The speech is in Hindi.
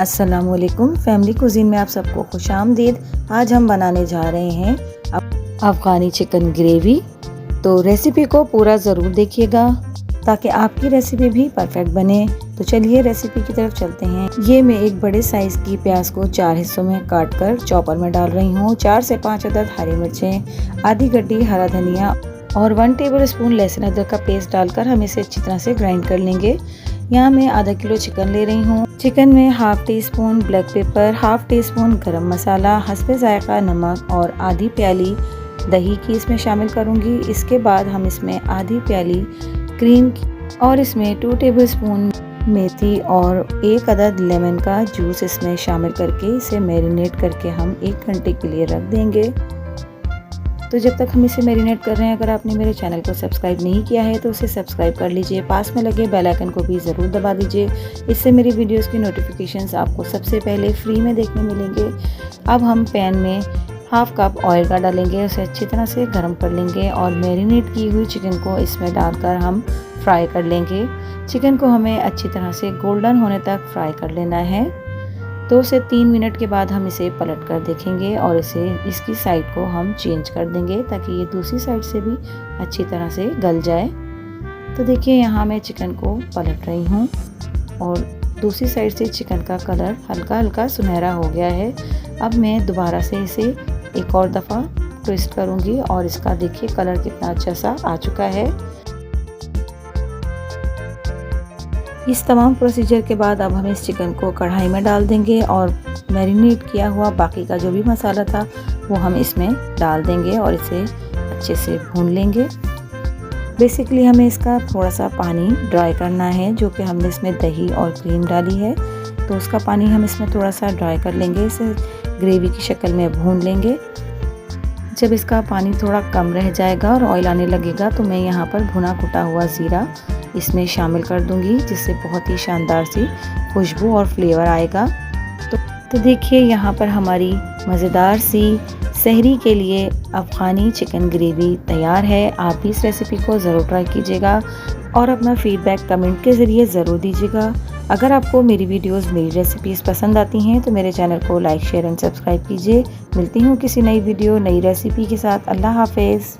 अस्सलामुअलैकुम, फैमिली कुज़ीन में आप सबको खुशामदीद। आज हम बनाने जा रहे हैं अफ़गानी चिकन ग्रेवी। तो रेसिपी को पूरा ज़रूर देखिएगा ताकि आपकी रेसिपी भी परफेक्ट बने। तो चलिए रेसिपी की तरफ चलते हैं। ये मैं एक बड़े साइज़ की प्याज को 4 हिस्सों में काट कर चॉपर में डाल रही हूँ। 4 से 5 अदद हरी मिर्चें, आधी गड्डी हरा धनिया और 1 टेबलस्पून लहसुन अदरक का पेस्ट डालकर हम इसे अच्छी तरह से ग्राइंड कर लेंगे। यहाँ मैं आधा किलो चिकन ले रही हूँ। चिकन में half tea spoon black pepper, half tea spoon गरम मसाला, हस्बे जायका नमक और आधी प्याली दही की इसमें शामिल करूँगी। इसके बाद हम इसमें आधी प्याली क्रीम और इसमें 2 टेबलस्पून मेथी और 1 अदद लेमन का जूस इसमें शामिल करके इसे मैरिनेट करके हम 1 घंटे के लिए रख देंगे। तो जब तक हम इसे मैरिनेट कर रहे हैं, अगर आपने मेरे चैनल को सब्सक्राइब नहीं किया है तो उसे सब्सक्राइब कर लीजिए। पास में लगे बेल आइकन को भी ज़रूर दबा दीजिए। इससे मेरी वीडियोस की नोटिफिकेशंस आपको सबसे पहले फ्री में देखने मिलेंगे। अब हम पैन में हाफ कप ऑयल का डालेंगे, उसे अच्छी तरह से गर्म कर लेंगे और मैरिनेट की हुई चिकन को इसमें डालकर हम फ्राई कर लेंगे। चिकन को हमें अच्छी तरह से गोल्डन होने तक फ्राई कर लेना है। 2 से 3 मिनट के बाद हम इसे पलट कर देखेंगे और इसकी साइड को हम चेंज कर देंगे ताकि ये दूसरी साइड से भी अच्छी तरह से गल जाए। तो देखिए यहाँ मैं चिकन को पलट रही हूँ और दूसरी साइड से चिकन का कलर हल्का हल्का सुनहरा हो गया है। अब मैं दोबारा से इसे एक और दफ़ा ट्विस्ट करूँगी और इसका देखिए कलर कितना अच्छा सा आ चुका है। इस तमाम प्रोसीजर के बाद अब हम इस चिकन को कढ़ाई में डाल देंगे और मैरिनेट किया हुआ बाकी का जो भी मसाला था वो हम इसमें डाल देंगे और इसे अच्छे से भून लेंगे। बेसिकली हमें इसका थोड़ा सा पानी ड्राई करना है, जो कि हमने इसमें दही और क्रीम डाली है तो उसका पानी हम इसमें थोड़ा सा ड्राई कर लेंगे। इसे ग्रेवी की शक्ल में भून लेंगे। जब इसका पानी थोड़ा कम रह जाएगा और ऑयल आने लगेगा तो मैं यहाँ पर भुना कुटा हुआ ज़ीरा इसमें शामिल कर दूंगी, जिससे बहुत ही शानदार सी खुशबू और फ्लेवर आएगा। तो देखिए यहाँ पर हमारी मज़ेदार सी सहरी के लिए अफ़गानी चिकन ग्रेवी तैयार है। आप भी इस रेसिपी को ज़रूर ट्राई कीजिएगा और अपना फीडबैक कमेंट के ज़रिए ज़रूर दीजिएगा। अगर आपको मेरी वीडियोस, मेरी रेसिपीज़ पसंद आती हैं तो मेरे चैनल को लाइक, शेयर एंड सब्सक्राइब कीजिए। मिलती हूँ किसी नई वीडियो, नई रेसिपी के साथ। अल्लाह हाफ़िज़।